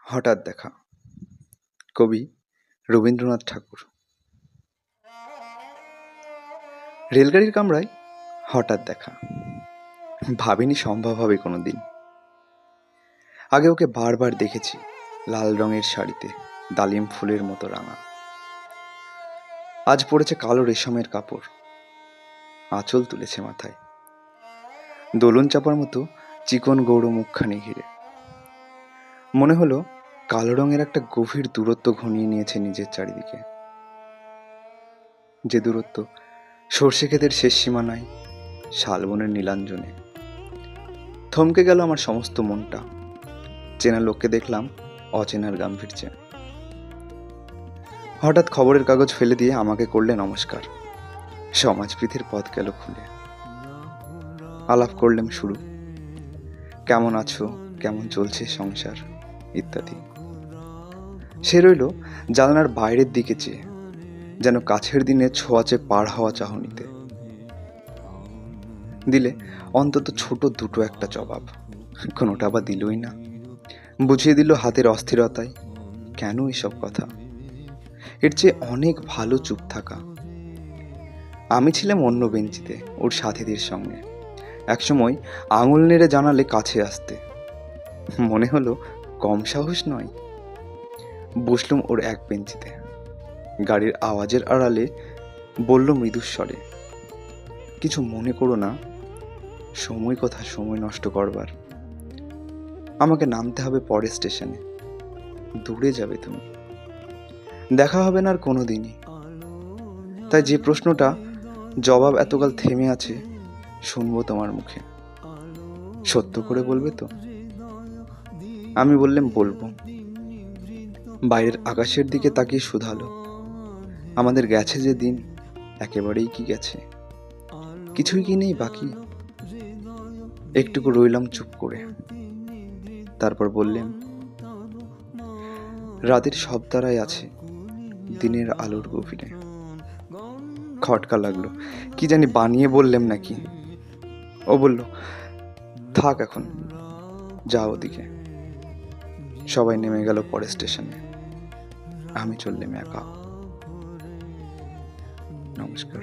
হঠাৎ দেখা। কবি রবীন্দ্রনাথ ঠাকুর। রেলগাড়ির কামরায় হঠাৎ দেখা, ভাবিনি সম্ভব হবে কোনো দিন। আগে ওকে বারবার দেখেছি, লাল রঙের শাড়িতে ডালিম ফুলের মতো রাঙা। আজ পড়েছে কালো রেশমের কাপড়, আঁচল তুলেছে মাথায়, দোলন চাপার মতো চিকন গৌড় মুখখানি ঘিরে। মনে হলো কালো রঙের একটা গভীর দূরত্ব ঘনিয়ে নিয়েছে নিজের চারিদিকে, যে দূরত্ব সর্ষে ক্ষেতের শেষ সীমানায়, শালবনের নীলাঞ্জনে। থমকে গেল আমার সমস্ত মনটা। চেনা লোককে দেখলাম অচেনার গাম্ভীর্যে। হঠাৎ খবরের কাগজ ফেলে দিয়ে আমাকে করলে নমস্কার। সমাজপ্রীতির পথ গেল খুলে। আলাপ করলাম শুরু, কেমন আছো, কেমন চলছে সংসার ইত্যাদি। সে রইল জানালার বাইরের দিকে চেয়ে, যেন কাছের দিনে ছোঁয়াচে পার হওয়া চাহনিতে। দিলে অন্তত ছোট দুটো একটা জবাব, কোনোটা বা দিলই না। বুঝিয়ে দিল হাতের অস্থিরতায় কেন এসব কথা। এর চেয়ে অনেক ভালো চুপ থাকা। আমি ছিলাম অন্য বেঞ্চিতে ওর সাথীদের সঙ্গে। একসময় আঙুল নেড়ে জানালে কাছে আসতে। মনে হলো কম সাহস নয়। বসলুম ওর এক বেঞ্চিতে। গাড়ির আওয়াজের আড়ালে বলল মৃদুস্বরে, কিছু মনে করো না, সময় কথা সময় নষ্ট করবার। আমাকে নামতে হবে পরের স্টেশনে, দূরে যাবে তুমি, দেখা হবে না আর কোনো দিনই। তাই যে প্রশ্নটা জবাব এতকাল থেমে আছে, শুনবো তোমার মুখে, সত্য করে বলবে তো? আমি বললাম বলবো। বাইরের আকাশের দিকে তাকিয়ে শুধালো, আমাদের গেছে যে দিন, একেবারেই কি গেছে, কিছুই কি নেই বাকি? একটুকু রইলাম চুপ করে, তারপর বললেন, রাতের সব তারাই আছে দিনের আলোর গভীরে। খটকা লাগলো, কি জানি বানিয়ে বললাম নাকি। ও বলল, থাক এখন, যাও ওদিকে। সবাই নেমে গেল পরের স্টেশনে, আমি চললাম একা। নমস্কার।